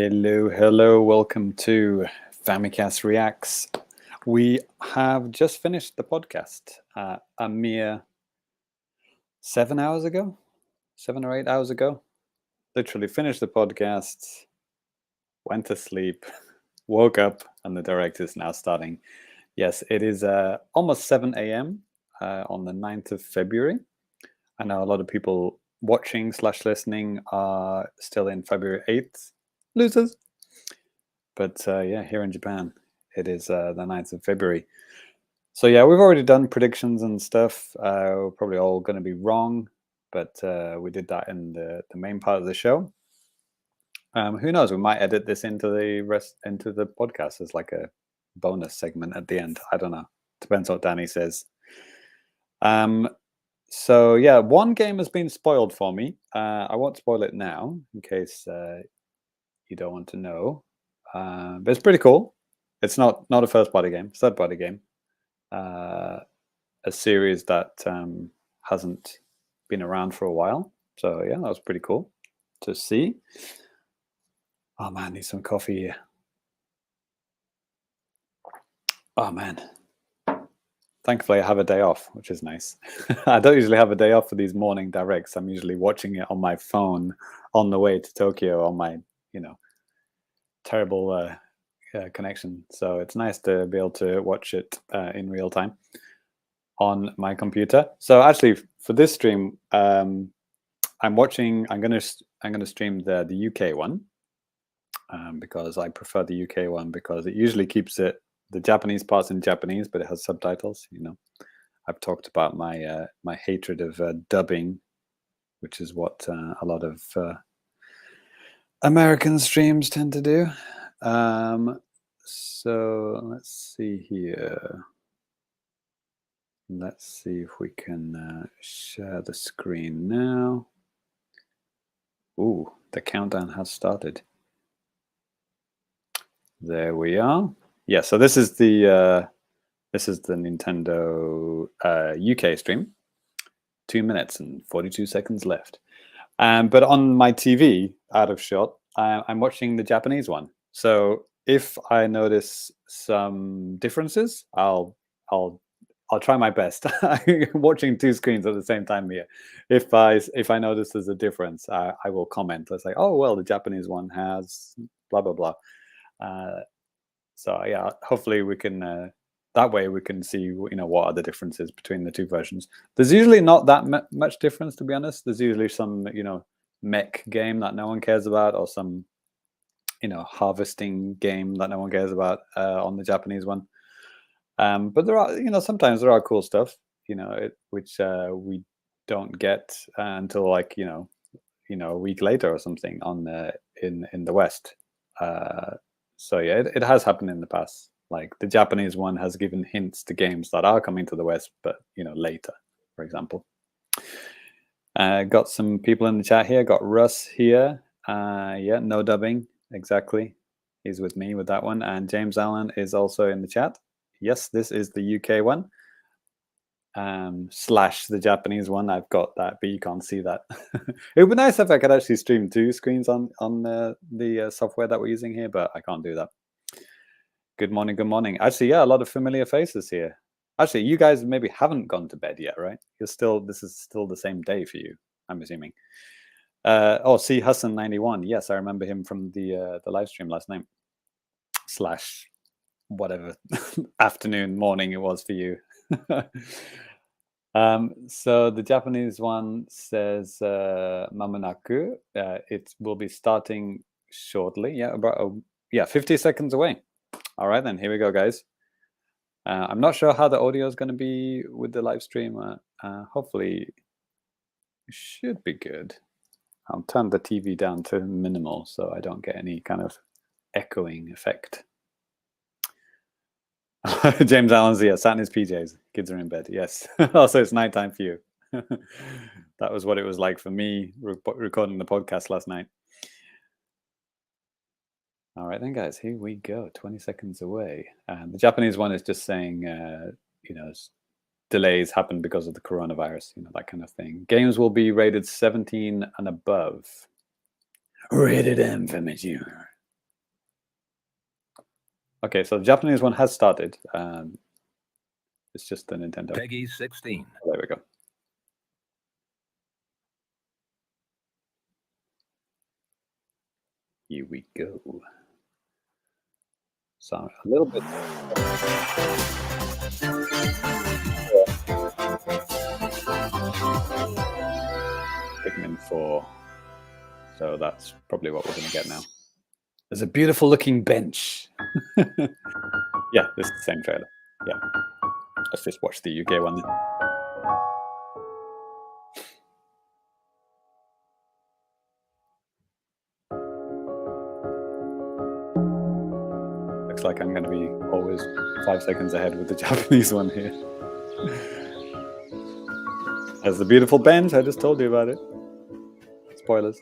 Hello, welcome to Famicast Reacts. We have just finished the podcast a mere 7 hours ago, 7 or 8 hours ago. Literally finished the podcast, went to sleep, woke up, and the direct is now starting. Yes, it is almost 7 a.m. On the 9th of February. I know a lot of people watching / listening are still in February 8th. Losers. But yeah, here in Japan, it is the 9th of February. So yeah, we've already done predictions and stuff. We're probably all going to be wrong, but we did that in the main part of the show. Who knows? We might edit this into the podcast as like a bonus segment at the end. I don't know. Depends what Danny says. So yeah, one game has been spoiled for me. I won't spoil it now in case you don't want to know. But it's pretty cool. It's not a first-party game, third-party game. A series that hasn't been around for a while. So yeah, that was pretty cool to see. Oh man, need some coffee here. Oh man. Thankfully, I have a day off, which is nice. I don't usually have a day off for these morning directs. I'm usually watching it on my phone on the way to Tokyo on my, terrible connection. So it's nice to be able to watch it in real time on my computer. So actually, for this stream, I'm gonna stream the UK one because I prefer the UK one because it usually keeps the Japanese parts in Japanese, but it has subtitles. I've talked about my my hatred of dubbing, which is what a lot of American streams tend to do. So let's see here. Let's see if we can share the screen now. Ooh, the countdown has started. There we are. Yeah, so this is the Nintendo UK stream. 2 minutes and 42 seconds left. But on my TV, out of shot, I'm watching the Japanese one. So if I notice some differences, I'll try my best. Watching two screens at the same time here. If I notice there's a difference, I will comment. Let's say, oh well, the Japanese one has blah blah blah. So yeah, hopefully we can. That way we can see what are the differences between the two versions. There's usually not that much difference, to be honest. There's usually some mech game that no one cares about, or some harvesting game that no one cares about on the Japanese one. But there are sometimes there are cool stuff which we don't get until like a week later or something on in the West. So yeah, it has happened in the past. Like the Japanese one has given hints to games that are coming to the West, but later, for example. Got some people in the chat here. Got Russ here. Yeah, no dubbing, exactly. He's with me with that one. And James Allen is also in the chat. Yes, this is the UK one. Slash the Japanese one. I've got that, but you can't see that. It would be nice if I could actually stream two screens on the software that we're using here, but I can't do that. Good morning, good morning. Actually, yeah, a lot of familiar faces here. Actually, you guys maybe haven't gone to bed yet, right? This is still the same day for you, I'm assuming. Oh, see, Hassan 91. Yes, I remember him from the live stream last night. Slash whatever afternoon, morning it was for you. So the Japanese one says Mamanaku. It will be starting shortly. Yeah, about 50 seconds away. All right, then here we go, guys. I'm not sure how the audio is going to be with the live stream. Hopefully, it should be good. I'll turn the TV down to minimal so I don't get any kind of echoing effect. James Allen's, yeah, sat in his PJs. Kids are in bed. Yes. Also, it's nighttime for you. That was what it was like for me recording the podcast last night. All right, then, guys, here we go. 20 seconds away. The Japanese one is just saying, delays happen because of the coronavirus, that kind of thing. Games will be rated 17 and above. Rated M for mature. Okay, so the Japanese one has started. It's just the Nintendo. Peggy 16. There we go. Here we go. So a little bit. Pikmin 4. So that's probably what we're going to get now. There's a beautiful looking bench. Yeah, this is the same trailer. Yeah. Let's just watch the UK one then. Looks like I'm going to be always 5 seconds ahead with the Japanese one here. There's the beautiful bench. I just told you about it. Spoilers.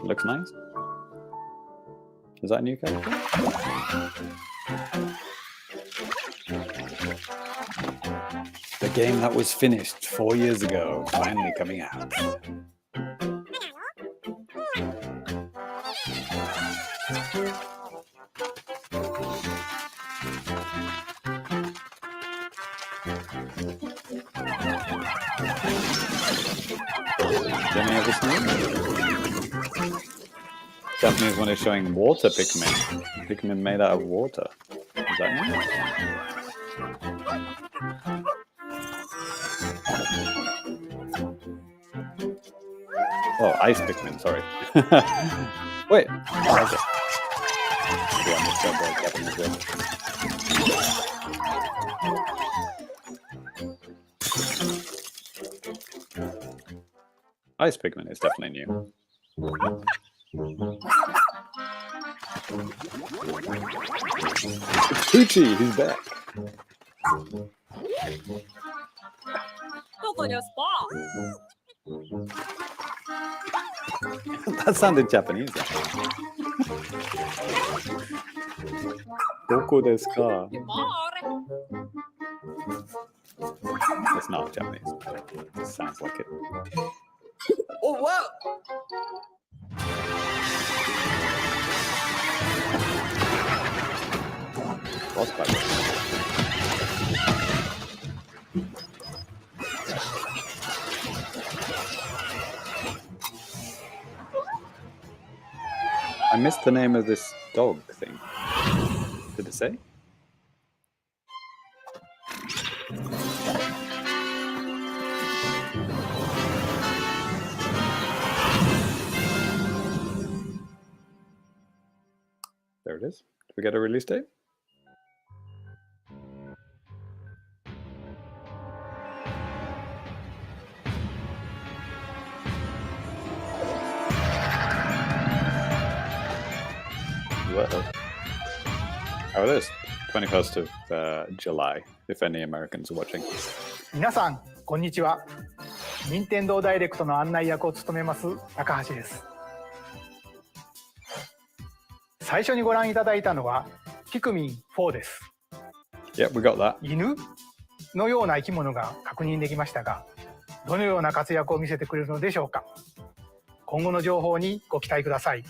Looks nice. Is that a new character? The game that was finished 4 years ago, finally coming out. Any of this new? Japanese one is showing water Pikmin. Pikmin made out of water. Is that new? Oh, ice Pikmin, sorry. Wait. Oh, okay. Maybe I missed that Japanese one. Ice Pikmin is definitely new. It's Poochie, he's back. That sounded Japanese. Doko desu ka? It's not Japanese. It sounds like it. Oh, wow! Boss fight. I missed the name of this dog thing. Did it say? There it is. Did we get a release date? Well, oh, it is 21st of July, if any Americans are watching. 皆さんこんにちは。任天堂ダイレクトの案内役を務めます高橋です。最初にご覧いただいたのはピクミン4です。Yeah, we got that. 犬のような生き物が確認できましたが、どのような活躍を見せてくれるのでしょうか。今後の情報にご期待ください。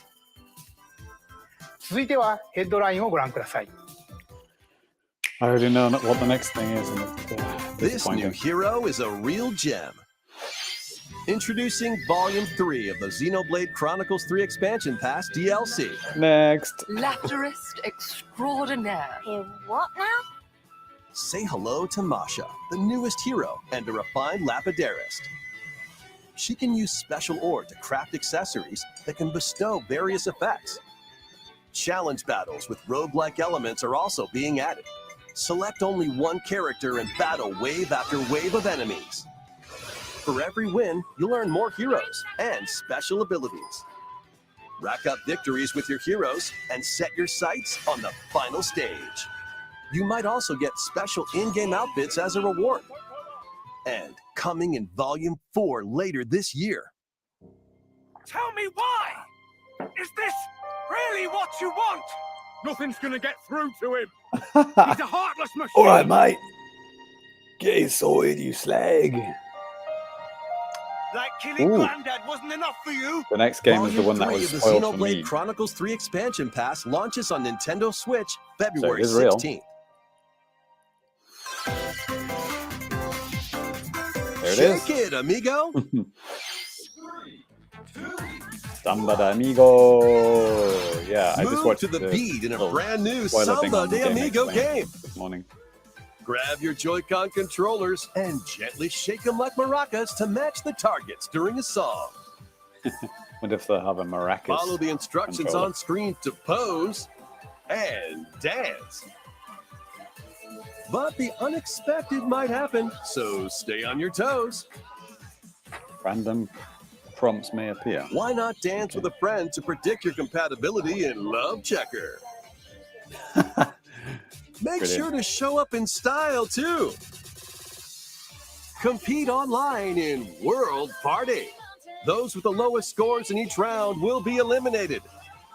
続いてはヘッドラインをご覧ください。I already know what the next thing is. And This new hero is a real gem. Introducing Volume 3 of the Xenoblade Chronicles 3 Expansion Pass DLC. Next. Lapterist extraordinaire. What now? Say hello to Masha, the newest hero and a refined Lapidarist. She can use special ore to craft accessories that can bestow various effects. Challenge battles with roguelike elements are also being added. Select only one character and battle wave after wave of enemies. For every win, you'll earn more heroes and special abilities. Rack up victories with your heroes and set your sights on the final stage. You might also get special in-game outfits as a reward. And coming in Volume 4 later this year. Tell me why! Is this really what you want? Nothing's gonna get through to him. He's a heartless machine. All right, mate. Get it sorted, you slag. Like killing Ooh. Granddad wasn't enough for you. The next game is the Volume one that 3 was of the spoiled for Xenoblade me. Chronicles 3 expansion pass launches on Nintendo Switch February is real. 16th. There it is. Shake it, amigo. Samba de Amigo. Yeah, I just Move watched to the beat in a little brand new spoiler thing Samba on the de Game Amigo Explained game. this morning. Grab your Joy-Con controllers and gently shake them like maracas to match the targets during a song. Wonder if they'll have a maracas. Follow the instructions controller. on screen to pose and dance. But the unexpected might happen, so stay on your toes. Random prompts may appear. Why not dance with a friend to predict your compatibility in Love Checker? Make Brilliant. sure to show up in style too. Compete online in World Party. Those with the lowest scores in each round will be eliminated.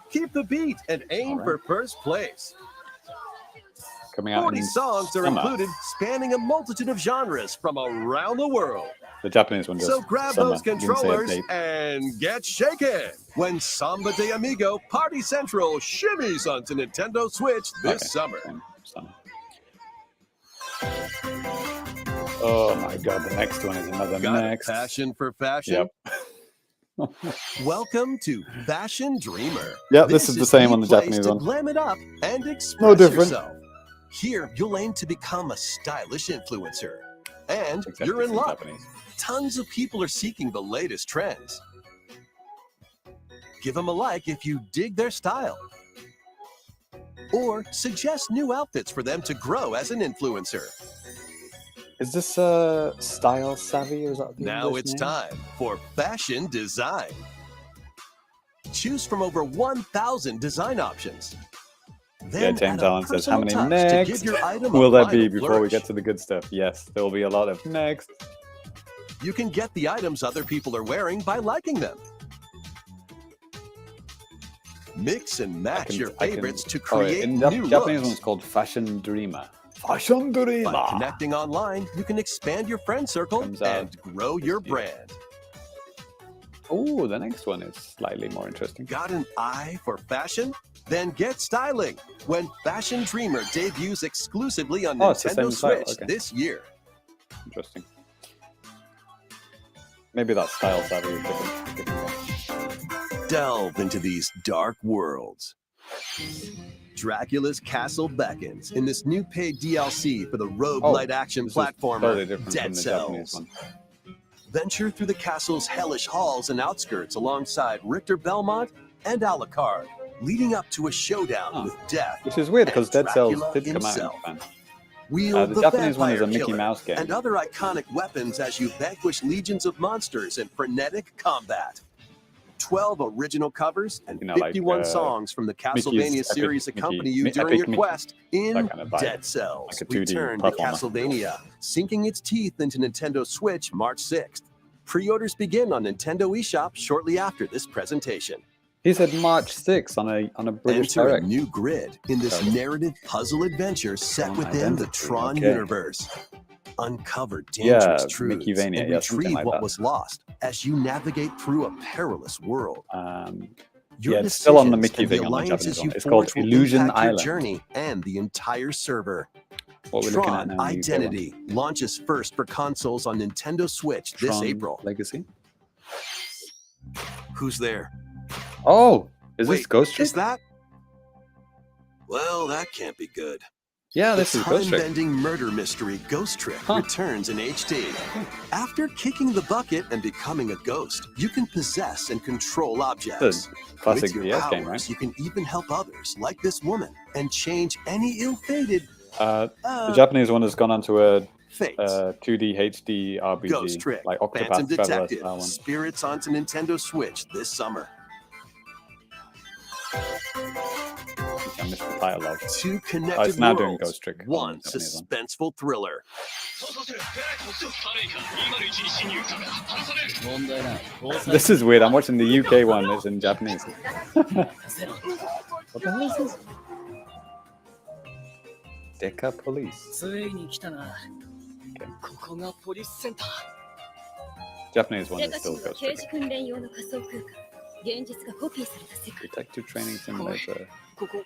Keep the beat and aim for first place. Coming out 40 in songs are summer. included, spanning a multitude of genres from around the world. The Japanese one just So grab summer. those Didn't say a controllers date. and get shaken when Samba de Amigo Party Central shimmies onto Nintendo Switch this Okay, summer. summer. Oh my god, the next one is another Got a next. passion for fashion? Yep. Welcome to Fashion Dreamer. Yep, this is the same on the place Japanese to one. Glam it up and express No different. yourself. Here, you'll aim to become a stylish influencer. And Except you're it's in luck. Japanese. Tons of people are seeking the latest trends. Give them a like if you dig their style. Or suggest new outfits for them to grow as an influencer. Is this Style Savvy or is that the Now English it's name? time for fashion design. Choose from over 1,000 design options. Yeah, Then James add a Allen says, how personal many touch to next give your item a will there final be before we flourish. get to the good stuff? Yes, there will be a lot of next. You can get the items other people are wearing by liking them. Mix and match your favorites to create in the new Japanese looks. one's called Fashion Dreamer. Fashion Dreamer. By connecting online, you can expand your friend circle Comes out and grow your this year. brand. Oh, the next one is slightly more interesting. Got an eye for fashion? Then get styling when Fashion Dreamer debuts exclusively on Oh, it's the Nintendo same title, Switch okay. this year. Interesting. Maybe that Style Savvy is different one. Delve into these dark worlds. Dracula's castle beckons in this new paid DLC for the roguelite action This is platformer totally different Dead from the Japanese Cells. one. Venture through the castle's hellish halls and outskirts alongside Richter Belmont and Alucard, leading up to a showdown with death. Which is weird because and Dead Cells Dracula did come out in himself. Japan. Wield The Japanese one is a vampire Mickey killer Mouse game. and other iconic weapons as you vanquish legions of monsters in frenetic combat. 12 original covers and You know, like, 51 songs from the Castlevania Mickey's series Epic accompany Mickey- you during Epic your Mickey. quest in That kind of vibe. Dead Cells. Like a 2D Return to platformer. Castlevania, sinking its teeth into Nintendo Switch March 6th. Pre-orders begin on Nintendo eShop shortly after this presentation. He said March 6th on a British Enter a Direct. new grid in this Sorry. narrative puzzle adventure set Tron within the Identity, Tron okay. universe. Uncover Yeah, dangerous truths Mickeyvania, and yeah, something retrieve like what that. was lost as you navigate through a perilous world. Your Yeah, it's still on the decisions Mickey and the thing on the alliances Japanese you one. It's called forge will Illusion impact your Island. journey and the entire server. What we're looking at Tron now. in the UK one. Identity launches first for consoles on Nintendo Switch this Tron April. Legacy. Who's there? Oh, is Wait, this Ghost Trick? Is that? Well, that can't be good. Yeah, this the is Ghost Trick. time-bending murder mystery Ghost Trick Huh. returns in HD. After kicking the bucket and becoming a ghost, you can possess and control objects. Classic With your DS powers, game, right? you can even help others, like this woman, and change any ill-fated The Japanese one has gone onto a fates. 2D HD RPG, Ghost Trick, like Phantom Octopath Traveler Detective, style one. Spirits onto Nintendo Switch this summer. Which I missed the title of. Two Oh, connected it's now worlds, doing Ghost Trick. on one the Japanese one. suspenseful thriller. This is weird. I'm watching the UK one. It's in Japanese. What the hell is this? Deca Police. ついに来たな。ここがポリスセンター。 Japanese one デ is カシ still ンは Ghost 刑事 Trick. 訓練用の仮想空間。現実がコピーされた世界。 Detective Training Simulator. ここ、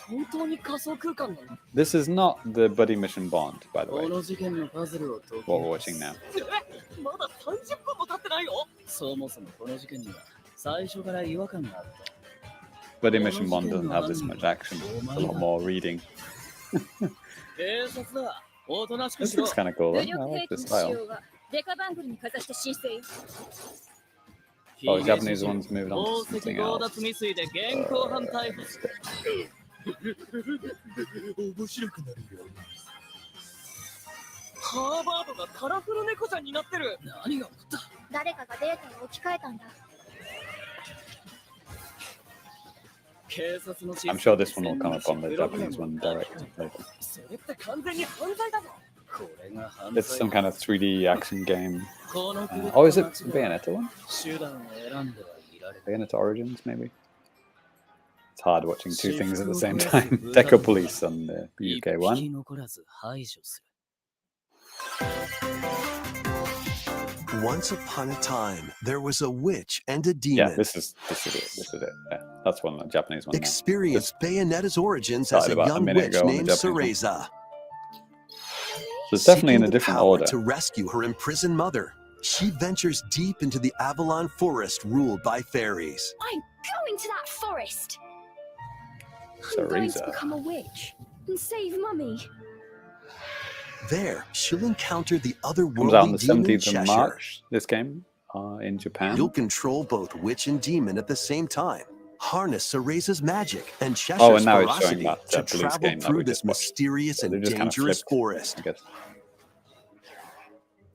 本当に仮想空間なの？ This is not the buddy mission Bond, by the こ way. の事件のパズルを解 What we're watching now. まだ30分も経ってないよ。そもそもこの事件には最初から違和感があった。 Buddy mission Bond doesn't have this much action. It's a lot more reading. 警察だ。おとなしく This しろ。 looks kind of cool. 武 I 力 like 兵器 this の使 style. 用はデカバングルにかざして申請よ。 Oh, Japanese one's moved 宝 on to 石 something 強 else. 奪未遂で現行犯逮捕。面白くなるよ。ハーバードがカラフル猫ちゃんになってる。何が起こった？誰かがデータを置き換えたんだ。 警察の I'm sure this one will come up on the Japanese one direct later. それって完全に犯罪だぞ。これが犯 It's some 罪。 kind of 3D action game. この国 Oh, is it Bayonetta one? 手段を選んではいられる。 Bayonetta Origins, maybe? It's hard watching two things at the same time. Deco Police on the 一 UK 匹 one. 残らず排除する。 Once upon a time, there was a witch and a Yeah, demon. this is it. Yeah, that's one, the Japanese one. Now. Experience Bayonetta's origins as started a about a young minute witch ago on the named Japanese Cereza. So it's definitely in Seeking a the different power order. to rescue her imprisoned mother, she ventures deep into the Avalon forest ruled by fairies. I'm going to that forest. I'm going to Cereza. become a witch and save Mummy. There, she'll encounter the Comes out on otherworldly the demon 17th of Cheshire. March, this game, in Japan. You'll control both witch and demon at the same time. Harness Cereza's magic and Cheshire's Oh, and now it's showing ferocity that, to police travel game that through we this just watched. mysterious So they and just kind of dangerous flipped, forest. I guess.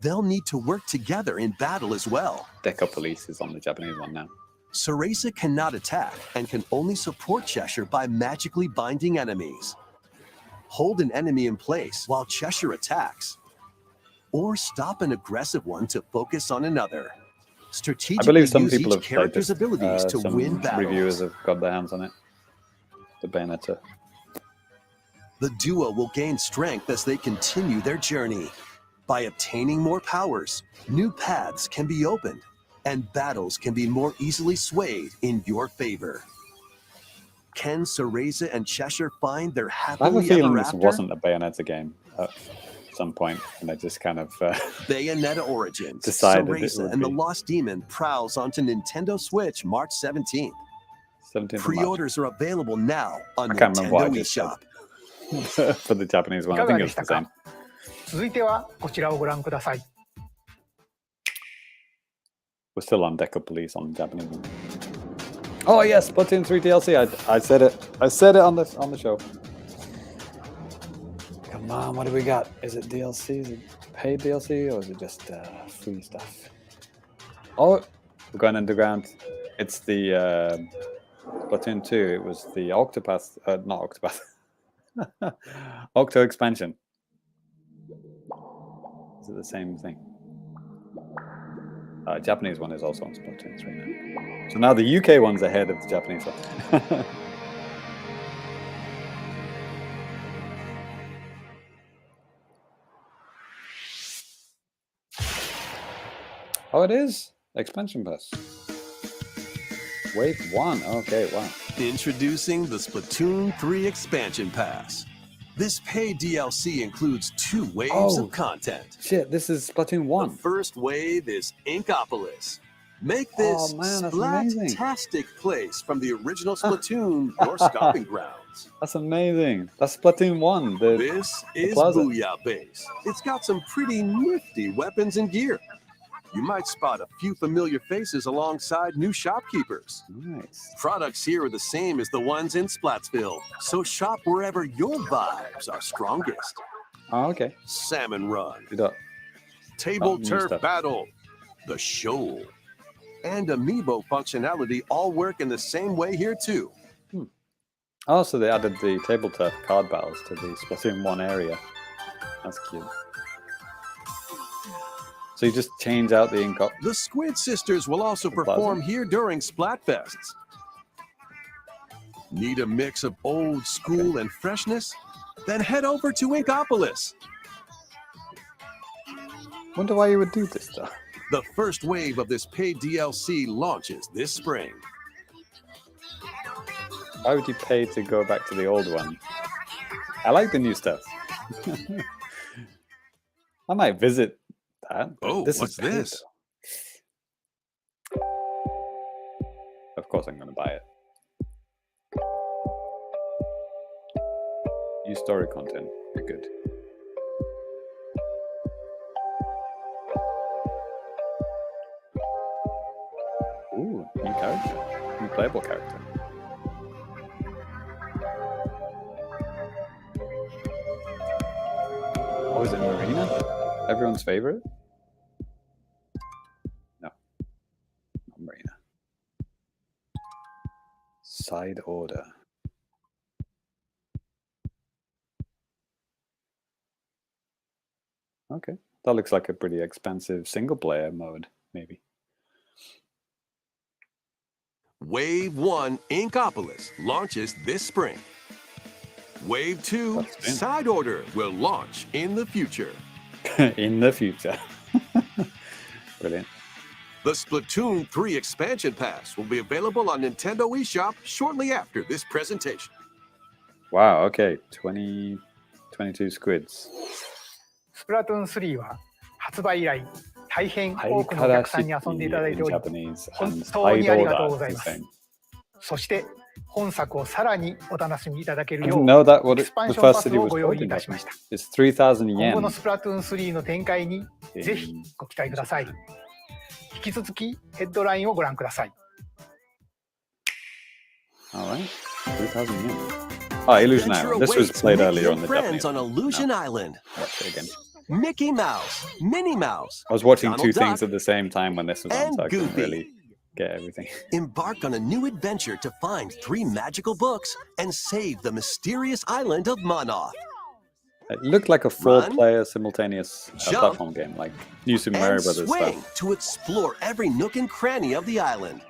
They'll need to work together in battle as well. Deco Police is on the Japanese one now. Cereza cannot attack and can only support Cheshire by magically binding enemies. Hold an enemy in place while Cheshire attacks, or stop an aggressive one to focus on another. I Strategically believe some use people each have played character's this. abilities to Some win battles. reviewers have got their hands on it. The Bayonetta. The duo will gain strength as they continue their journey. By obtaining more powers, new paths can be opened, and battles can be more easily swayed in your favor. Can Cereza and Cheshire find their I have a happily feeling ever this after? wasn't a Bayonetta game at some point, and they just kind of Bayonetta Origins. Decided it Cereza would and the be. Lost Demon prowls onto Nintendo Switch March 17th. 17th of March. Pre-orders are available now on I can't remember what I Nintendo just said. eShop. For the Japanese い one, か I が think で it's した the か same. 続いてはこちらをご覧ください。 We're still on Deco Police on the Japanese one. Oh yes, Splatoon 3 DLC. I said it. I said it on the show. Come on, what do we got? Is it DLC? Is it paid DLC or is it just free stuff? Oh, we're going underground. It's the Splatoon 2. It was the Octopath, not Octopath. Octo expansion. Is it the same thing? Japanese one is also on Splatoon 3 now. So now the UK one's ahead of the Japanese one. Oh, it is. Expansion pass. Wave 1. Okay, wow. Introducing the Splatoon 3 Expansion Pass. This paid DLC includes 2 waves Oh. of content. Shit, this is Splatoon The 1. first wave is Inkopolis. Make this Oh, man, that's amazing. splat-tastic place from the original Splatoon your stomping grounds. That's amazing. That's Splatoon 1. This is plaza. Booyah Base. It's got some pretty nifty weapons and gear. You might spot a few familiar faces alongside new shopkeepers. Nice. Products here are the same as the ones in Splatsville, so shop wherever your vibes are strongest. Oh, okay. Salmon Run, Good up. Table new Turf stuff. Battle, The Shoal, and Amiibo functionality all work in the same way here too. Oh, so they added the table turf card battles to the Splatoon 1 area. That's cute. So you just change out the ink up. The Squid Sisters will also The plaza. perform here during Splatfests. Need a mix of old school and freshness? Then head over to Inkopolis. Wonder why you would do this though. The first wave of this paid DLC launches this spring. Why would you pay to go back to the old one? I like the new stuff. I might visit that. But Oh, this what's is paid, this? though. Of course I'm going to buy it. New story content. You're good. Ooh, new character. New playable character. Oh, is it Marina? Everyone's favorite? No. Not Marina. Side order. Okay. That looks like a pretty expensive single player mode, maybe. Wave 1 Inkopolis launches this spring. Wave 2 That's it. Side Order will launch in the future. In the future. Brilliant. The Splatoon 3 expansion pass will be available on Nintendo eShop shortly after this presentation. Wow, okay. 22 squids. スプラトゥーン3は発売以来大変多くのお Haikara 客さんに遊んでいただい City てお in り Japanese 本 and 当に Side ありがとう order ござい is ま the す same. そして本作をさらにお楽しみいただけ I るよ didn't う know that what エ it, クスパン the ション first パス city を was ご用 called 意 in いたしました Japanese. It's 3,000今後の yen. スプラトゥーン3の展開に in- ぜひご期待ください引き続きヘッドラインをご覧ください Alright. 3,000 yen. Oh, Illusion Adventure Island. This was awaits played Mickey earlier on and the friends Japanese on one. Illusion No, Island. watch it again. Mickey Mouse, Minnie Mouse, I was watching Donald two things Duck, at the same time when this was on, and so I couldn't Goofy. really get everything. Embark on a new adventure to find 3 magical books and save the mysterious island of Monoth. It looked like a four-player simultaneous Jump, platform game, like New Super Mario And Brothers swing stuff. to explore every nook and cranny of the island.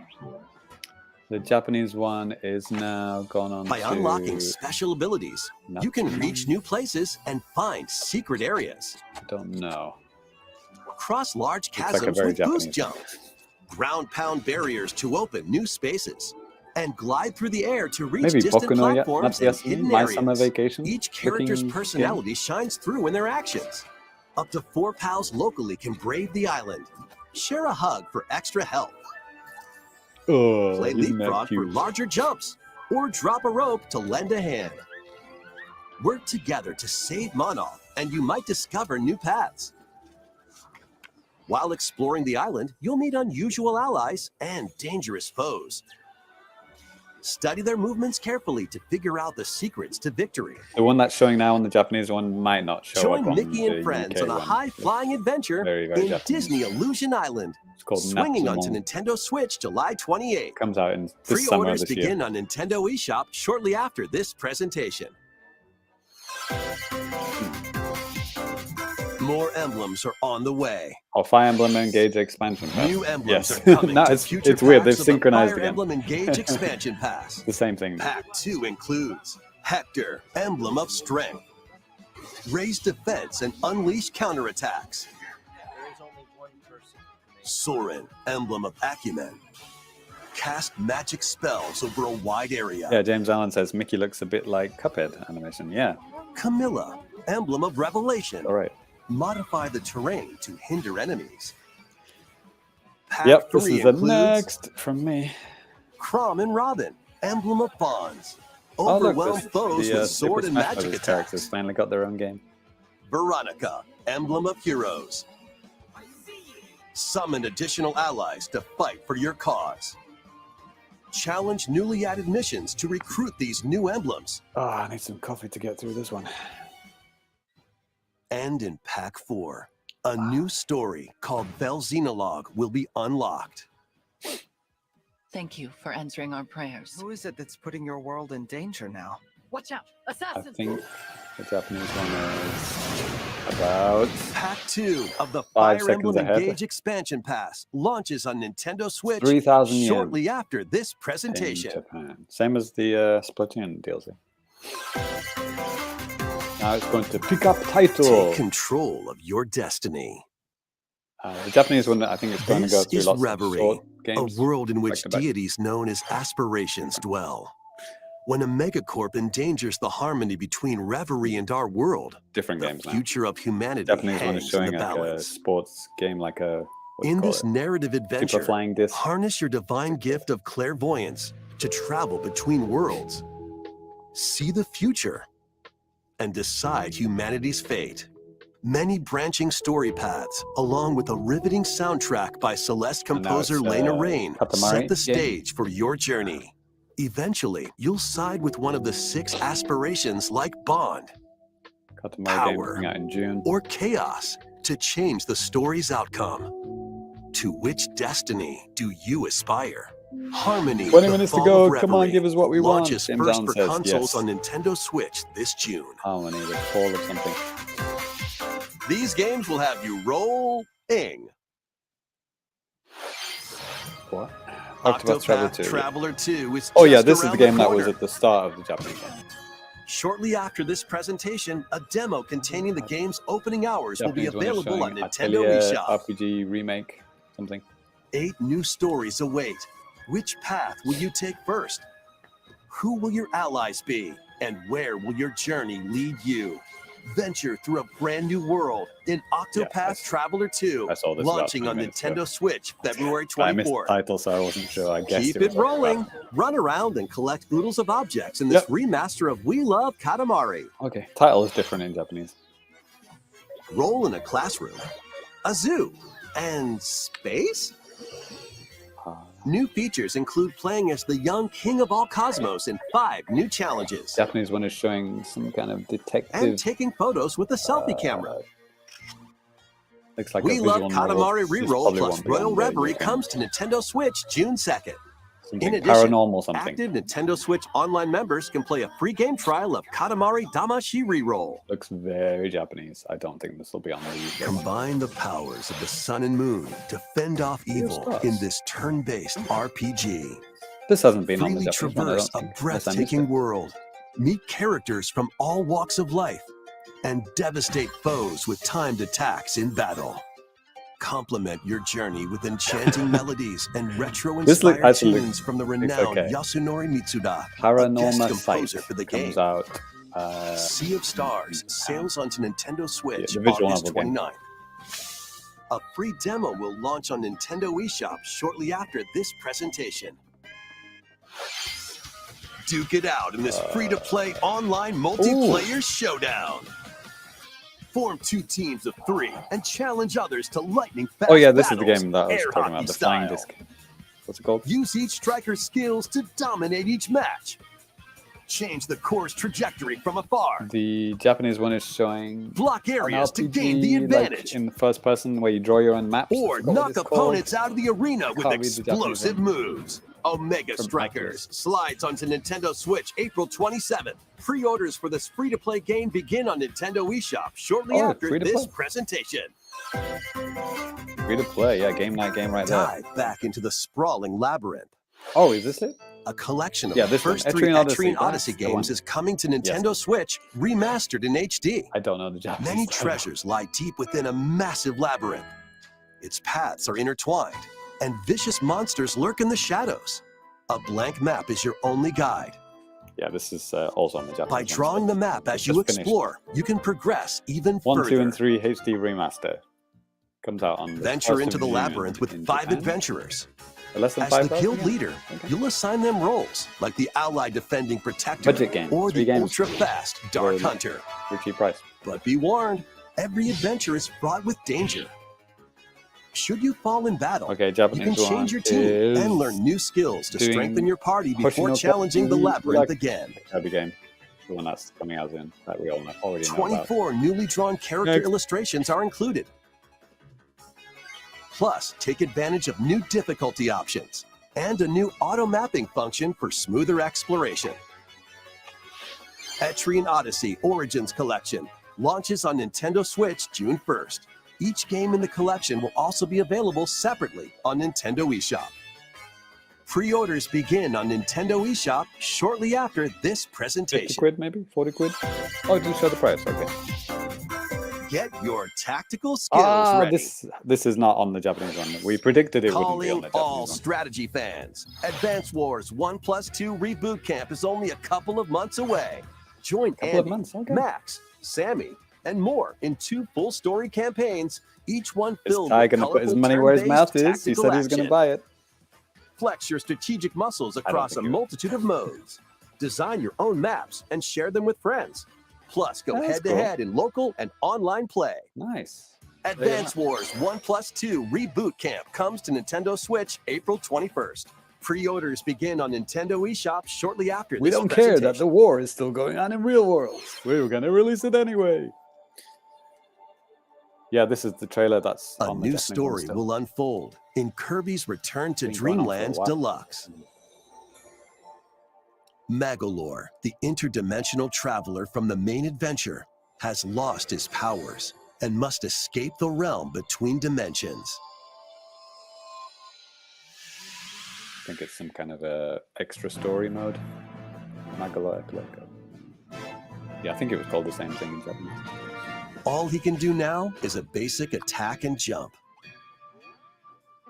The Japanese one is now gone on By to... unlocking special abilities, you can Nothing. reach new places and find secret areas. I don't know. Cross large Looks like a chasms very with boost Japanese jumps. Ground pound barriers to open new spaces. And glide through the air to reach Maybe distant Boku no platforms and Natsuyasumi, hidden My Summer areas. Vacation. Each character's looking personality shines through in their actions. Up to 4 pals locally can brave the island. Share a hug for extra help. game. Oh, Play isn't that leapfrog for cute? larger jumps. Or drop a rope to lend a hand. Work together to save Monoth, and you might discover new paths. While exploring the island, you'll meet unusual allies and dangerous foes. Study their movements carefully to figure out the secrets to victory. The one that's showing now on the Japanese one might not show Join up on Mickey the and friends UK on a one. high-flying adventure Very, very in Japanese. Disney Illusion Island. It's called Swinging onto Natsumon. Nintendo Switch July 28. Comes out in this summer Pre-orders this begin year. on Nintendo eShop shortly after this presentation. More emblems are on the way. Oh, Fire Emblem Engage expansion pass. New emblems Yes. are coming No, to it's future weird. packs They've of the synchronized Fire again. Emblem Engage expansion pass. The same thing. Pack 2 includes Hector, Emblem of Strength, Raise Defense and Unleash Counterattacks, Soren, Emblem of Acumen, Cast magic spells over a wide area, Yeah, James Allen says Mickey looks a bit like Cuphead animation. Yeah, Camilla, Emblem of Revelation, all right. modify the terrain to hinder enemies. Pack Yep, this 3 is the includes next from me. Crom and Robin, Emblem of Bonds, Oh, look, overwhelm this, foes the with Super sword and Smash magic Brothers characters attacks. finally got their own game. Veronica, Emblem of Heroes. Summon additional allies to fight for your cause. Challenge newly added missions to recruit these new emblems. Oh, I need some coffee to get through this one. And in Pack 4, a new story called Velxenologue will be unlocked. Thank you for answering our prayers. Who is it that's putting your world in danger now? Watch out! I Assassins! think the Japanese one is about... Pack 2 of the 5 Fire seconds Emblem ahead. Engage expansion pass launches on Nintendo Switch 3,000 yen shortly after this in presentation. Japan. Same as the Splatoon DLC. Now it's going to pick up title. Take control of your destiny. The Japanese one, I think it's going to go This through is lots Reverie, of short a games. world in which back to back. deities known as aspirations dwell. When a megacorp endangers the harmony between Reverie and our world, Different the games now. future of humanity Japanese one is hangs in showing the like a balance. sports game, like a In this narrative super adventure, flying disc. harness your divine gift of clairvoyance to travel between worlds, see the future, and decide humanity's fate. Many branching story paths, along with a riveting soundtrack by Celeste And now composer it's, Lena Raine, Katamari set the game. stage for your journey. Eventually, you'll side with one of the 6 aspirations like Bond Katamari game Power. coming out in June. or Chaos to change the story's outcome. To which destiny do you aspire? Harmony, 20 the minutes to Fall go. of Come on, Reverie, give us what we want. launches James first Allen for says consoles yes. on Nintendo Switch this June. Harmony, the fall of something. These games will have you rolling. What? Octopath Traveler 2. Traveler 2 is Oh yeah, just this is around the game that was corner. at the start of the Japanese one. Shortly after this presentation, a demo containing the game's opening hours will be Japanese one is available on showing Nintendo Atelier eShop. RPG remake, something. 8 new stories await. Which path will you take first? Who will your allies be? And where will your journey lead you? Venture through a brand new world in Octopath Traveler 2, I saw this about launching 20 on minutes ago. Nintendo Switch February I missed the 24th. title, so I wasn't sure. I guess Keep was it rolling. Octopath. Run around and collect oodles of objects in this remaster of We Love Katamari. Okay, title is different in Japanese. Roll in a classroom, a zoo, and space? New features include playing as the young king of all cosmos in 5 new challenges. Japanese one is showing some kind of detective. And taking photos with a selfie camera. Looks like We a Love visual Katamari novel. This Reroll probably plus won't be Royal on the Reverie UK. comes to Nintendo Switch June 2nd. Something In addition, paranormal something. active Nintendo Switch online members can play a free game trial of Katamari Damashi Reroll. Looks very Japanese. I don't think this will be on the UK. one. Combine the powers of the sun and moon to fend off evil stars. in this turn-based RPG. This hasn't been on the Freely Japanese one, I traverse don't a think. Unless I missed breathtaking it. world, meet characters from all walks of life, and devastate foes with timed attacks in battle. Complement your journey with enchanting melodies and This retro-inspired actually tunes from the looks renowned okay. Yasunori Mitsuda, a guest Paranormal composer Sight for the game. comes out. Sea of Stars sails onto Nintendo Switch the visual August novel game. 29th. A free demo will launch on Nintendo eShop shortly after this presentation. Duke it out in this free-to-play online multiplayer showdown. Form 2 teams of 3 and challenge others to lightning-fast Oh yeah, this is the battles, game that I was air talking hockey about. The flying style. disc. What's it called? Use each striker's skills to dominate each match. Change the course trajectory from afar. The Japanese one is showing Block an areas to gain the RPG, advantage. like in the first person where you draw your own maps. Or I forgot what knock it's opponents called. out of the arena with Can't read the Japanese explosive one. moves. Omega From Strikers slides onto Nintendo Switch April 27th. Pre-orders for this free-to-play game begin on Nintendo eShop shortly Oh, after free-to-play. this presentation. Free to play, yeah, game night game right there. Dive back into the sprawling labyrinth. Oh, is this it? A collection of Yeah, the this one, first 3 Etrian Odyssey, Etrian Odyssey that's the one. games is coming to Nintendo Switch remastered in HD. I don't know the Japanese. Many title. treasures lie deep within a massive labyrinth. Its paths are intertwined, and vicious monsters lurk in the shadows. A blank map is your only guide. Yeah, this is also on the Japanese. By one, drawing so the map as it's you just finished. explore, you can progress even 1, further. 2, and 3 HD remaster comes out on the Venture 1st into of the June labyrinth with in 5 Japan. adventurers. Less than As 5 the guild leader, you'll assign them roles like the Allied Defending Protector Budget game, or 3 the games. ultra-fast Dark Very- Hunter. for cheap price. But be warned, every adventure is fraught with danger. Should you fall in battle, Okay, you can Japanese one change your team is and learn new skills to doing strengthen your party before Hoshino challenging the Katsuri, labyrinth like- again. Kirby game, the one that's coming out soon that we all already know about. 24 newly drawn character Next. illustrations are included. Plus, take advantage of new difficulty options and a new auto mapping function for smoother exploration. Etrian Odyssey Origins Collection launches on Nintendo Switch June 1st. Each game in the collection will also be available separately on Nintendo eShop. Pre-orders begin on Nintendo eShop shortly after this 50 presentation. quid maybe? 40 quid? Oh, do you show the price? Okay. Get your tactical skills ready. This is not on the Japanese one. We predicted it wouldn't be on Calling the all Japanese one. strategy fans. Advance Wars 1+2 Reboot Camp is only a couple of months away. Join Couple of Andy, months, okay. Max, Sammy, and more in 2 full story campaigns, each one Is filled Ty with gonna put his colorful money where his turn-based mouth is? He tactical said he's gonna action. buy it. Flex your strategic muscles across a think he will. multitude of modes. Design your own maps and share them with friends. Plus, go That's head-to-head in local and online play. Nice. Advance Wars 1+2 Reboot Camp comes to Nintendo Switch April 21st. Pre-orders begin on Nintendo eShop shortly after We this don't care that presentation. the war is still going on in real world. We're gonna release it anyway. Yeah, this is the trailer that's A on the new Japanese one story still. will unfold in Kirby's Return to Been going on for a Dreamland while. Deluxe. Magolor, the interdimensional traveler from the main adventure, has lost his powers and must escape the realm between dimensions. I think it's some kind of a extra story mode. Magala, yeah, I think it was called the same thing in Japanese. All he can do now is a basic attack and jump.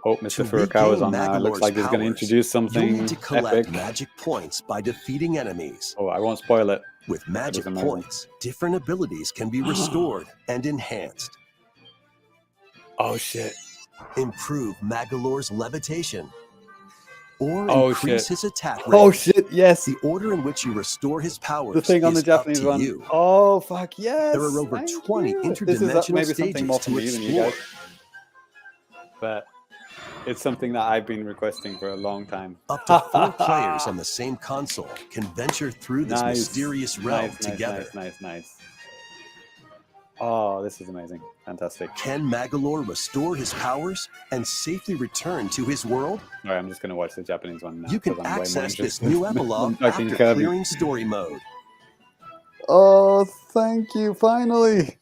Oh, Mr. To Furukawa's regain on now. It looks Magolor's like he's going to powers, introduce You'll something need to collect epic. magic points by defeating enemies. Oh, I won't spoil it. With magic amazing. points, different abilities can be restored and enhanced. Oh shit! Improve Magolor's levitation. Or Oh, increase shit. his attack Oh range. shit! Yes, The order in which you restore his powers the thing on the is up Japanese to one. you. Oh fuck yes! There are over thank 20 you. This is interdimensional maybe something stages more for to me than you explore. guys, but it's something that I've been requesting for a long time. Up to 4 players on the same console can venture through this Nice. mysterious realm Nice, together. Nice. Oh, this is amazing! Fantastic. Can Magolor restore his powers and safely return to his world? All right, I'm just going to watch the Japanese one now. You can 'cause I'm way more access this interested new than epilogue fucking after Kirby. clearing story mode. Oh, thank you! Finally.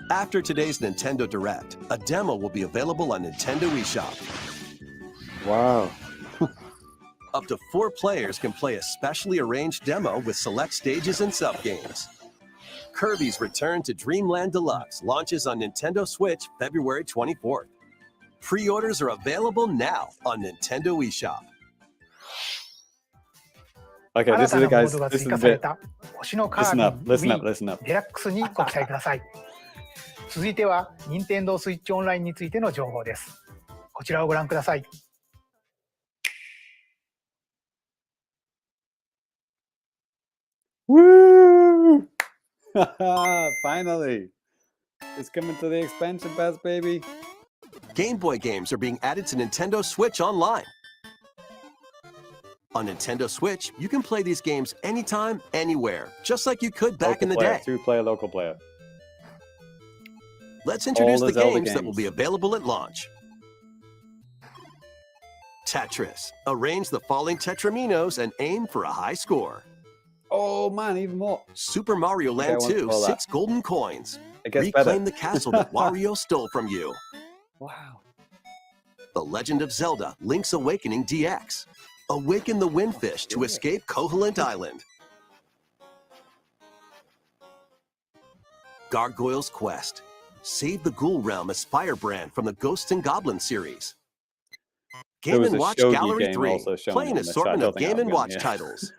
After today's Nintendo Direct, a demo will be available on Nintendo eShop. Wow. Up to 4 players can play a specially arranged demo with select stages and sub-games. Kirby's Return to Dreamland Deluxe launches on Nintendo Switch February 24th. Pre-orders are available now on Nintendo eShop. Okay, 新 this た is な it, モー guys. ドが This is 追 a 加され bit. た星のカー Listen ビ up. ィ Listen ウ up. ィ Listen up. デラックスにご期待ください。続いては任天堂スイッチオンラインについての情報です。こちらをご覧ください。Woo! Finally, it's coming to the expansion pass, baby. Game Boy games are being added to Nintendo Switch Online. On Nintendo Switch, you can play these games anytime, anywhere, just like you could back in the day. 2-player, local player. Let's introduce All the the Zelda games that will be games. available at launch. Tetris. Arrange the falling tetraminos and aim for a high score. Oh man, even more. Super Mario Okay, I Land want 2, all that. 6 golden coins. It gets Reclaim better. the castle that Wario stole from you. Wow. The Legend of Zelda, Link's Awakening DX. Awaken the Windfish to escape Koholint Island. Gargoyle's Quest. Save the Ghoul Realm as Firebrand from the Ghosts and Goblins series. There Game was & a Watch Shogi Gallery game 3. also shown Play an on this, so I assortment don't of think Game I'm & Watch gonna- titles.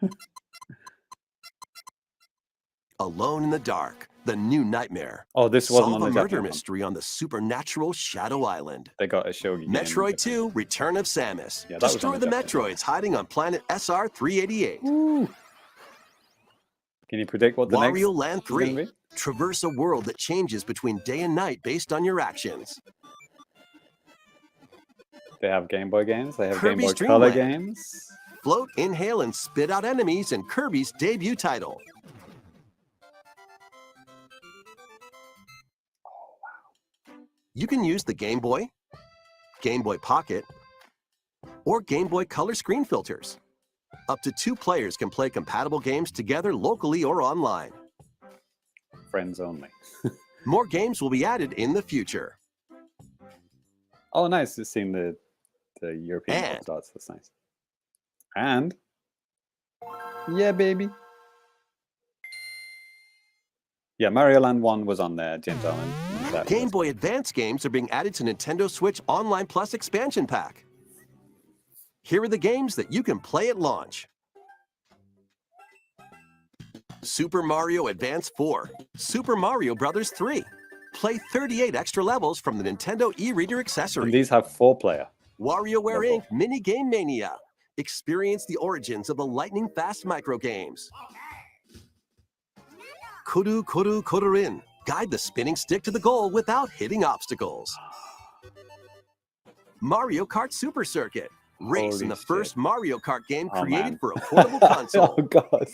Alone in the Dark. The New Nightmare. Oh, this wasn't Solve on a the murder Japanese one. mystery on the supernatural Shadow Island. They got a Shogi game. Metroid 2, Return of Samus. Yeah, that was Destroy on the the Japanese Metroids hiding on planet SR-388. Woo. Can you predict what the next Wario Land is gonna 3. be? Traverse a world that changes between day and night based on your actions. They have Game Boy games. They have Kirby's Game Boy Color Dreamland. games. Float, inhale, and spit out enemies in Kirby's debut title. You can use the Game Boy, Game Boy Pocket, or Game Boy Color screen filters. Up to 2 players can play compatible games together locally or online. Friends only. More games will be added in the future. Oh, nice. Just seeing the European And- pop starts. That's nice. And yeah, baby. Yeah, Mario Land 1 was on there, James Allen. Game Boy Advance games are being added to Nintendo Switch Online Plus expansion pack. Here are the games that you can play at launch. Super Mario Advance 4, Super Mario Bros. 3. Play 38 extra levels from the Nintendo e-reader accessory. And these have 4-player. WarioWare Level. Inc. Mini Game Mania. Experience the origins of the lightning fast micro games. Kuru Kuru Kururin. Guide the spinning stick to the goal without hitting obstacles. Mario Kart Super Circuit. Race Holy in the shit. first Mario Kart game Oh, created man. for a portable console. Oh, God.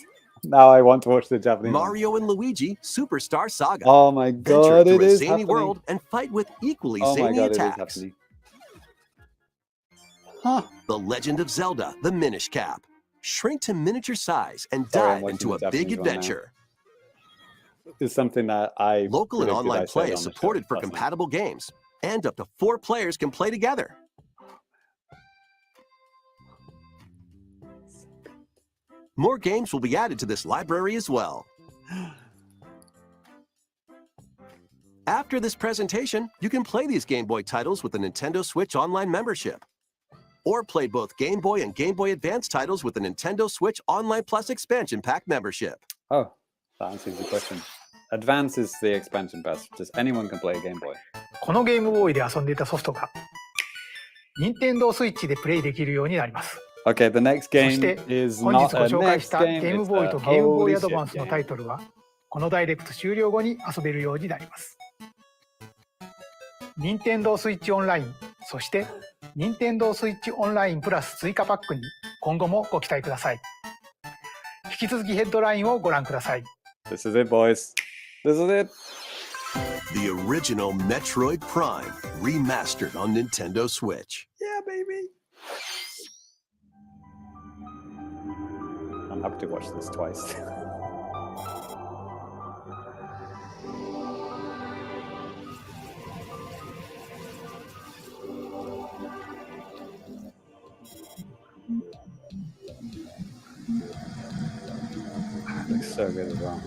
Now I want to watch the Japanese one. Mario and Luigi Superstar Saga. Oh, my Venture God. It through a is zany happening. world and fight with equally Oh, my zany God. It is attacks. happening. Huh. The Legend of Zelda, the Minish Cap. Shrink to miniature size and Sorry, I'm dive watching into the a big Japanese one now. adventure. It's something that I Local and predicted online I said play on is the show supported for last night. compatible games, and up to 4 players can play together. More games will be added to this library as well. After this presentation, you can play these Game Boy titles with the Nintendo Switch Online membership, or play both Game Boy and Game Boy Advance titles with the Nintendo Switch Online Plus expansion pack membership. Oh, that answers the question. Advance is the expansion pass. Just anyone can play a Game Boy. このゲームボーイで遊んでいたソフトが任天堂スイッチでプレイできるようになります。 Okay, the next そ game して is 本日 not ご a 紹介 next した game. ゲーム It's ボーイ a とゲームボーイ holy アドバンス shit のタ game. イトルはこのダイレクト終了後に遊べるようになります。任天堂スイッチオンライン、そして任天堂スイッチオンラインプラス追加パックに今後もご期待ください。引き続きヘッドラインをご覧ください。 This is it, boys. This is it. The original Metroid Prime remastered on Nintendo Switch. Yeah, baby. I'm happy to watch this twice. It looks so good as well.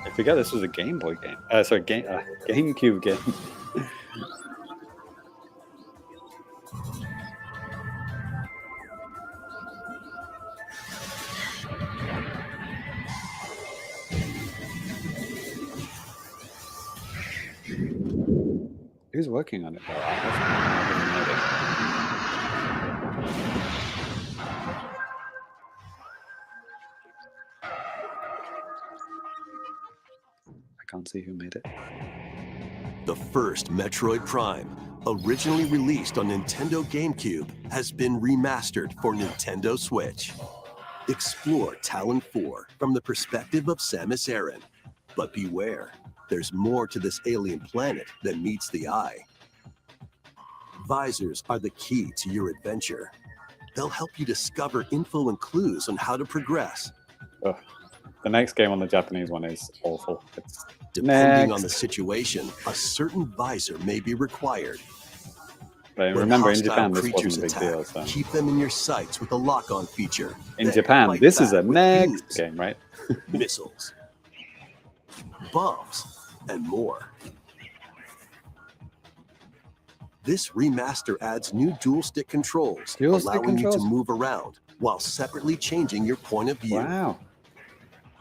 I forget this was a Game Boy game. Sorry, GameCube game. Who's working on it though? I didn't know this. I can't see who made it. The first Metroid Prime, originally released on Nintendo GameCube, has been remastered for Nintendo Switch. Explore Talon 4 from the perspective of Samus Aran. But beware, there's more to this alien planet than meets the eye. Visors are the key to your adventure. They'll help you discover info and clues on how to progress. Ugh. The next game on the Japanese one is awful. It's Depending on the next. situation, a certain visor may be required. But When remember, in hostile Japan, this creatures wasn't a big attack, deal. So keep them in your sights with the lock-on feature. in Then Japan, fight this is back a with next beams, game, right? missiles, bombs, and more. This remaster adds new dual-stick controls, Dual-stick allowing you controls? to move around while separately changing your point of view. Wow.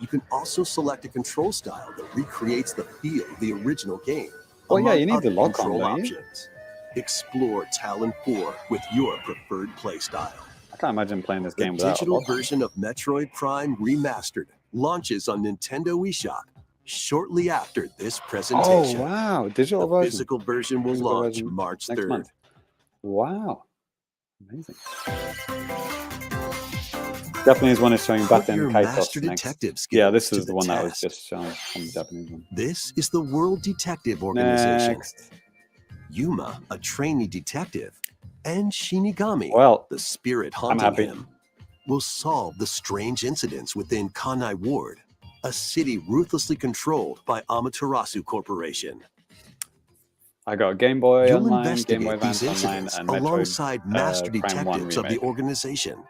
You can also select a control style that recreates the feel of the original game. Oh, yeah, among you need the other lock-on, control don't you? options. Explore Talon 4 with your preferred playstyle. I can't imagine playing this The game without a digital lock-on. version of Metroid Prime Remastered launches on Nintendo eShop shortly after this Oh, presentation. wow. Digital The version. physical version will Physical launch version March next 3rd. month. Wow. Amazing. Japanese one is showing Put Batten your Kaitos master next. detective Yeah, skills this to is the one that was test. just shown on the Japanese one. This is the World Detective Organization. Next. Yuma, a trainee detective, and Shinigami, Well, the spirit I'm haunting happy. him, will solve the strange incidents within Kanai Ward, a city ruthlessly controlled by Amaterasu Corporation. I got Game Boy You'll Online, Game Boy investigate these Advance Online, incidents and Metroid alongside master Prime 1 detectives of the remake. organization.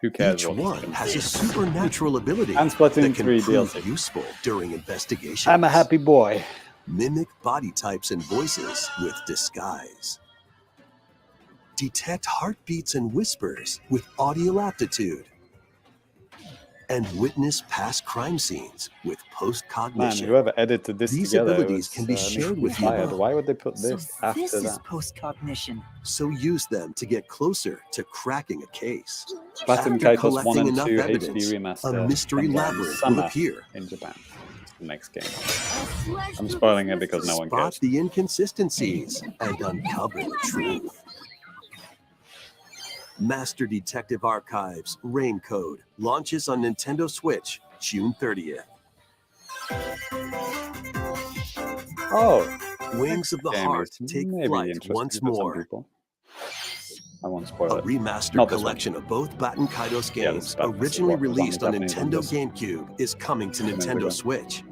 Who cares Each what one Splatoon has 3 a supernatural ability And Splatoon that can 3 prove DLC. useful during investigations. I'm a happy boy. Mimic body types and voices with disguise. Detect heartbeats and whispers with audio aptitude. And witness past crime scenes with Man, post-cognition. whoever edited this These together abilities was, can be needs to shared be with fired. you. Why would they put So this after this is that? post-cognition. So use them to get closer to cracking a case. Platinum After Titles 1 collecting and enough 2 evidence, HD remaster. a mystery comes out in labyrinth summer will appear. in Japan. It's the next game. I'm spoiling it because no one Spot cares. the inconsistencies and uncover the truth. Master Detective Archives Rain Code launches on Nintendo Switch June 30th. Oh, Wings of the game Heart is take maybe flight interesting once for some more. people. I won't spoil A it. remastered Not this one. collection of both Batten Kaitos Yeah, this games, is Batten. This is originally what was on the released on Japanese one, Nintendo this. GameCube, is coming to Minutes Nintendo ago. Switch.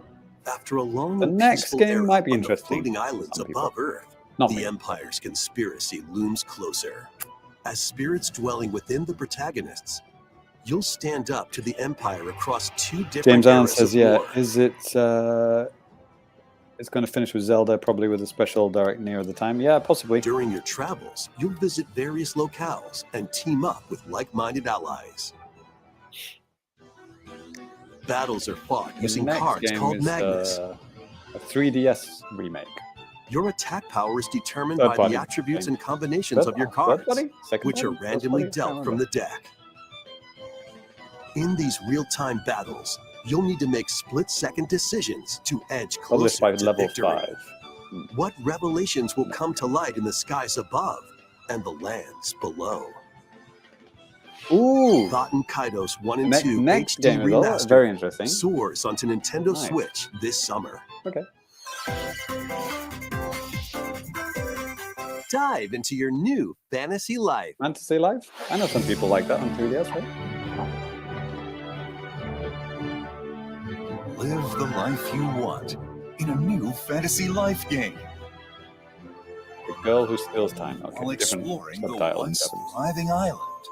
After a long The and next peaceful game era might be on the interesting floating for islands some above people. Earth, Not the me. Empire's conspiracy looms closer. As spirits dwelling within the protagonists, you'll stand up to the Empire across two different James Allen eras says, of yeah, war. is it... it's going to finish with Zelda, probably with a special direct near the time. Yeah, possibly. During your travels, you'll visit various locales and team up with like-minded allies. Battles are fought The using next cards game called is Magnus. a 3DS remake. Your attack power is determined Third by party the attributes game. and combinations of your Third cards, party? Second which are party? First randomly party? I dealt can't from the remember. deck. In these real-time battles, you'll need to make split-second decisions to edge Published closer by to Level victory. 5. What revelations will come to light in the skies above and the lands below? Ooh! Batten Kaitos 1 and Ne- 2 next HD game is also Remastered very interesting. soars onto Nintendo Nice. Switch this summer. Okay. Dive into your new fantasy life. Fantasy Life? I know some people like that on 3DS, right? Live the life you want in a new fantasy life game. The Girl Who Steals Time. Okay, While different exploring the subtitle in once Japanese. thriving island,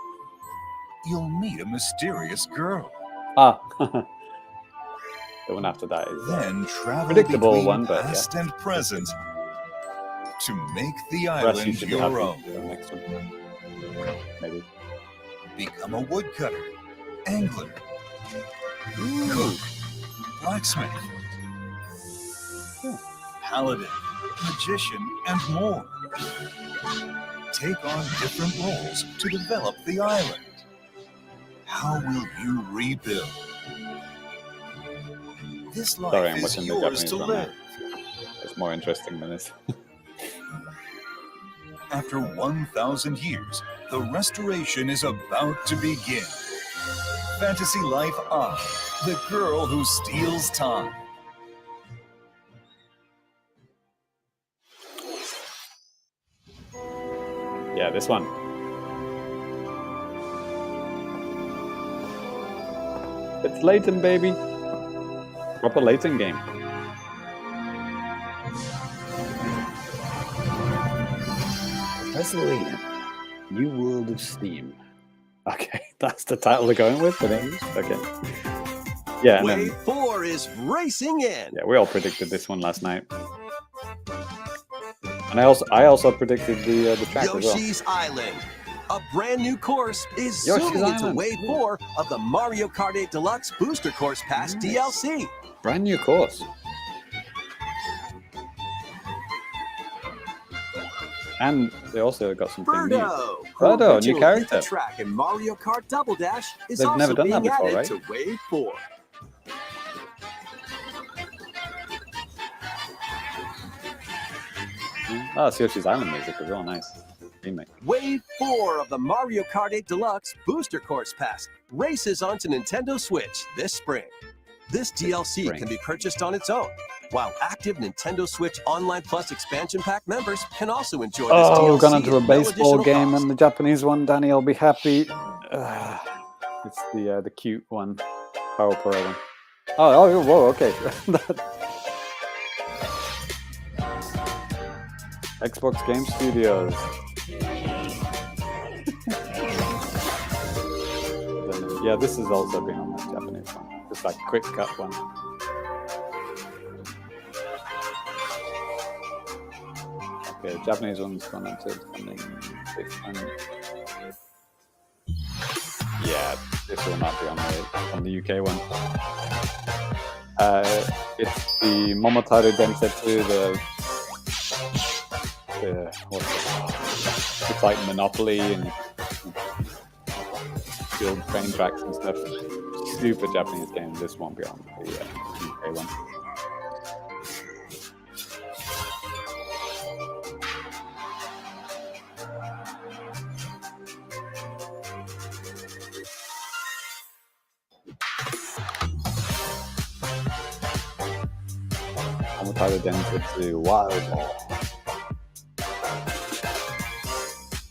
you'll meet a mysterious girl. Ah! The one after that is Then travel predictable between one, but yeah. past and present to make the The rest you island should be happy your own. with the next one. Maybe. Become a woodcutter, angler, cook, blacksmith, paladin, magician, and more. Take on different roles to develop the island. How will you rebuild? This life Sorry, I'm is watching the yours Japanese to one now. live. It's more interesting than this. After 1,000 years, the restoration is about to begin. Fantasy Life I, the girl who steals time. Yeah, this one. It's Layton, baby. Proper Layton game. Wrestling. New World of Steam. Okay, that's the title they're going with in English. Okay. Yeah, and Wave then, 4 is racing in. yeah, we all predicted this one last night. And I also predicted the track as well. Yoshi's Island. A brand new course is Yoshi's zooming into Island. Wave 4 of the Mario Kart 8 Deluxe Booster Course Pass Nice. DLC. Brand new course. And they also got something new. Birdo, Birdo, new originally hit character. the track in Mario Kart Double Dash, is They've also never done that being before, added right? to Wave 4. Oh, it's Yoshi's Island music as well. Nice. Remake. Wave 4 of the Mario Kart 8 Deluxe Booster Course Pass races onto Nintendo Switch this spring. This DLC spring. can be purchased on its own, while active Nintendo Switch Online Plus expansion pack members can also enjoy this DLC. Oh, we've gone into a at no baseball additional game cost. and the Japanese one. Danny will be happy. It's the cute one. Power Pro one. Oh, whoa, okay. Xbox Game Studios. Yeah, this has also been on the Japanese one. Just like quick cut one. Okay, Japanese one's gone into something different. Yeah, this will not be on the UK one. It's the Momotaro Densetsu, what's it? It's like Monopoly and build train tracks and stuff. Super Japanese game. This won't be on the UK one. Momotaro Densetsu Wild Ball.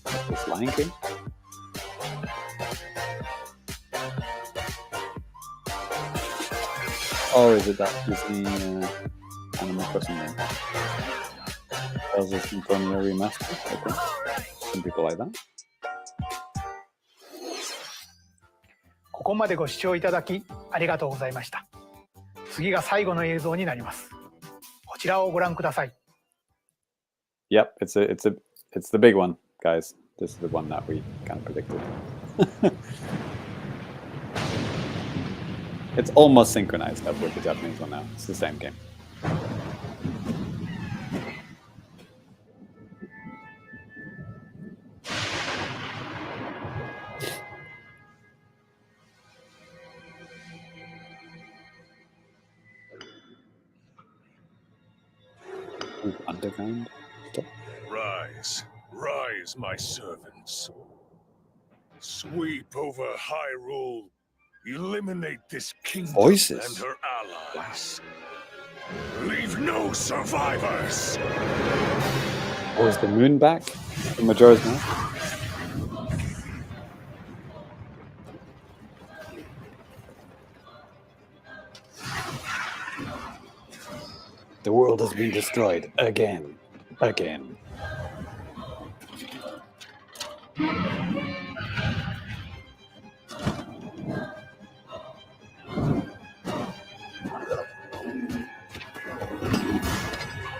What's this, Lion King? Oh, is it that Disney Animal Crossing game? Tells us Antonio Remaster? Okay. Some people like that. ここまでご視聴いただきありがとうございました。次が最後の映像になります。こちらをご覧ください。Yep, it's the big one, guys. This is the one that we kind of predicted. It's almost synchronized up with the Japanese one now. It's the same game. Ooh, underground stuff. Rise, rise, my servants. Sweep over Hyrule. Eliminate this kingdom Voices. and her allies. Leave no survivors. Oh, is the moon back in Majora's Mask? The world has been destroyed again. Again.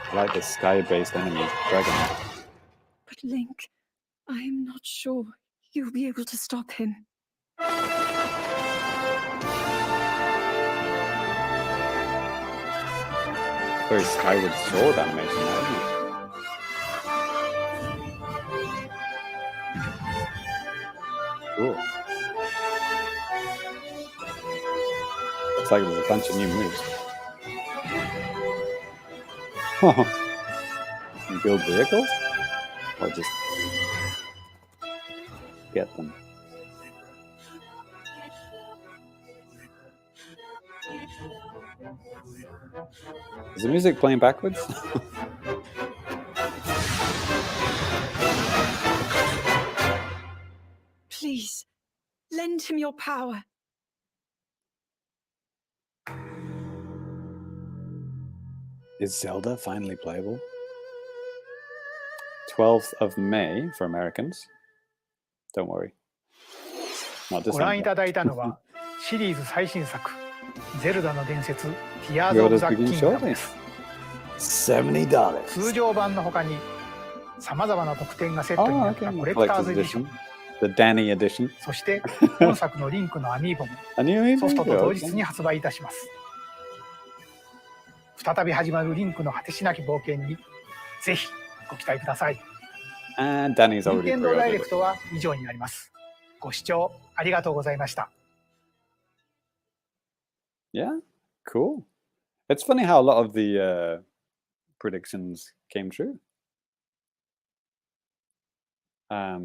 I like the sky-based enemies, dragon. But Link, I am not sure you'll be able to stop him. Very Skyward Sword animation, isn't it? Cool. Looks like there's a bunch of new moves. You build vehicles? Or just get them? Is the music playing backwards? Please, lend him your power. Is Zelda finally playable? 12th of May for Americans. Don't worry. Not ご覧い December. ただいたのはシリーズ最新作「ゼルダの伝説 Tears of the Kingdom」です。 $70. 通常版の他にさまざまな特典がセットになったコレクターズエディション、 The Danny edition. そして本作のリンクのアミーボも A new amiibo? ソフトと同日に発売いたします。再び始まるリンクの果てしなき冒険にぜひご期待ください。 And Danny's 任 already 天堂ダイレ pre-ordered クトは以上になります。ご視聴ありがとうございました。 Yeah, cool. It's funny how a lot of the predictions came true. Yeah,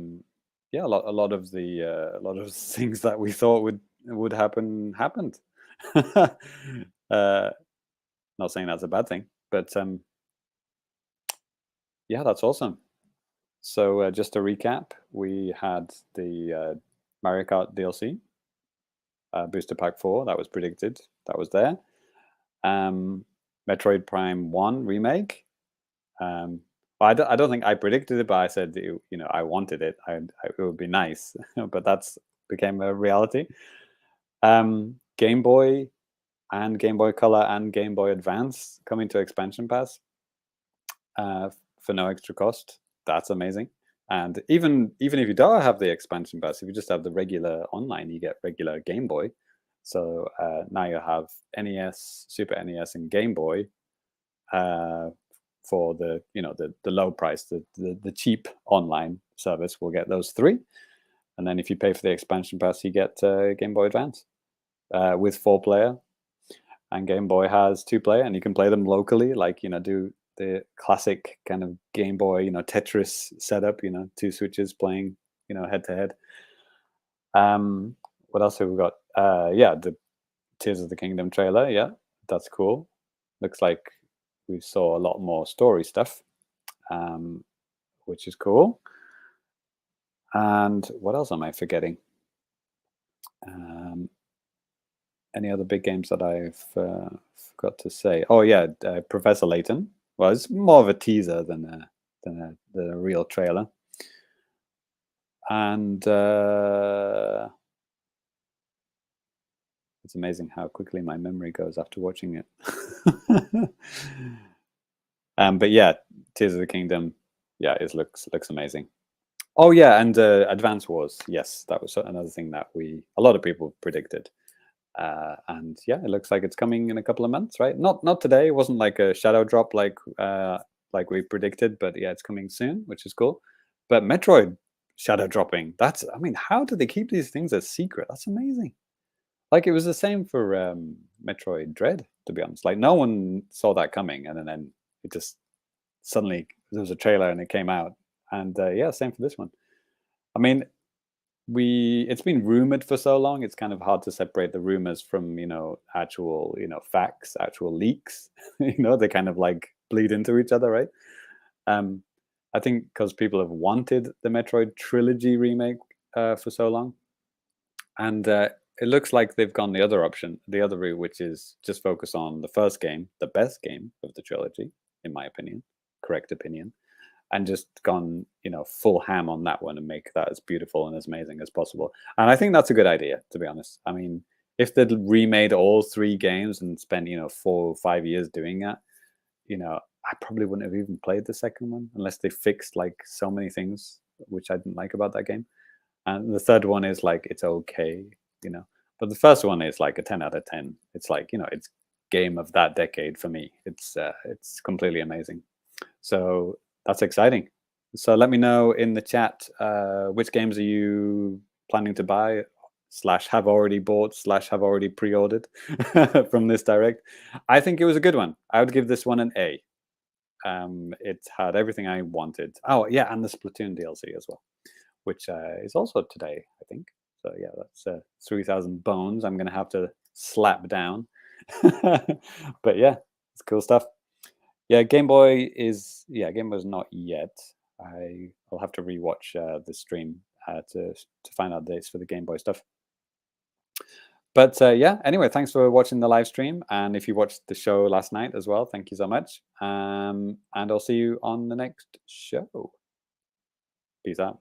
a lot of things that we thought would happen happened. Not saying that's a bad thing, but yeah, that's awesome. So just to recap, we had the Mario Kart DLC, Booster Pack 4, that was predicted, that was there. Metroid Prime 1 remake, Well, I don't think I predicted it, but I said, I wanted it. It would be nice, but that's became a reality. Game Boy and Game Boy Color and Game Boy Advance coming to expansion pass for no extra cost. That's amazing. And even if you don't have the expansion pass, if you just have the regular online, you get regular Game Boy. So now you have NES, Super NES, and Game Boy for the low price, the cheap online service. Will get those three, and then if you pay for the expansion pass, you get Game Boy Advance with 4-player, and Game Boy has 2-player, and you can play them locally, like do the classic kind of Game Boy Tetris setup, 2 switches playing head to head. What else have we got? The Tears of the Kingdom trailer. Yeah, that's cool. Looks like we saw a lot more story stuff, which is cool. And what else am I forgetting? Any other big games that I've forgot to say? Oh yeah, Professor Layton. Well, it's more of a teaser than a real trailer. And it's amazing how quickly my memory goes after watching it. But yeah, Tears of the Kingdom, yeah, it looks amazing. Oh yeah, and Advance Wars, yes, that was another thing that a lot of people predicted. And yeah, it looks like it's coming in a couple of months, right? Not today. It wasn't like a shadow drop like we predicted, but yeah, it's coming soon, which is cool. But Metroid shadow dropping, how do they keep these things a secret? That's amazing. Like it was the same for Metroid Dread, to be honest. Like no one saw that coming, and then it just suddenly there was a trailer and it came out, and yeah, same for this one. I mean, it's been rumored for so long, it's kind of hard to separate the rumors from actual facts, actual leaks. They kind of like bleed into each other, right? I think because people have wanted the Metroid trilogy remake for so long, and it looks like they've gone the other option, the other route, which is just focus on the first game, the best game of the trilogy, in my opinion, correct opinion, and just gone, full ham on that one and make that as beautiful and as amazing as possible. And I think that's a good idea, to be honest. I mean, if they'd remade all 3 games and spent, 4 or 5 years doing that, I probably wouldn't have even played the second one unless they fixed like so many things which I didn't like about that game. And the third one is like it's okay, but the first one is like a 10 out of 10. It's like it's game of that decade for me. It's completely amazing. So that's exciting. So let me know in the chat which games are you planning to buy / have already bought / have already pre-ordered from this direct. I think it was a good one. I would give this one an A. It had everything I wanted. Oh yeah, and the Splatoon DLC as well, which is also today, I think. So yeah, that's 3,000 bones I'm gonna have to slap down. But yeah, it's cool stuff. Yeah, Game Boy's not yet. I'll have to rewatch the stream to find out dates for the Game Boy stuff. But yeah, anyway, thanks for watching the live stream, and if you watched the show last night as well, thank you so much. And I'll see you on the next show. Peace out.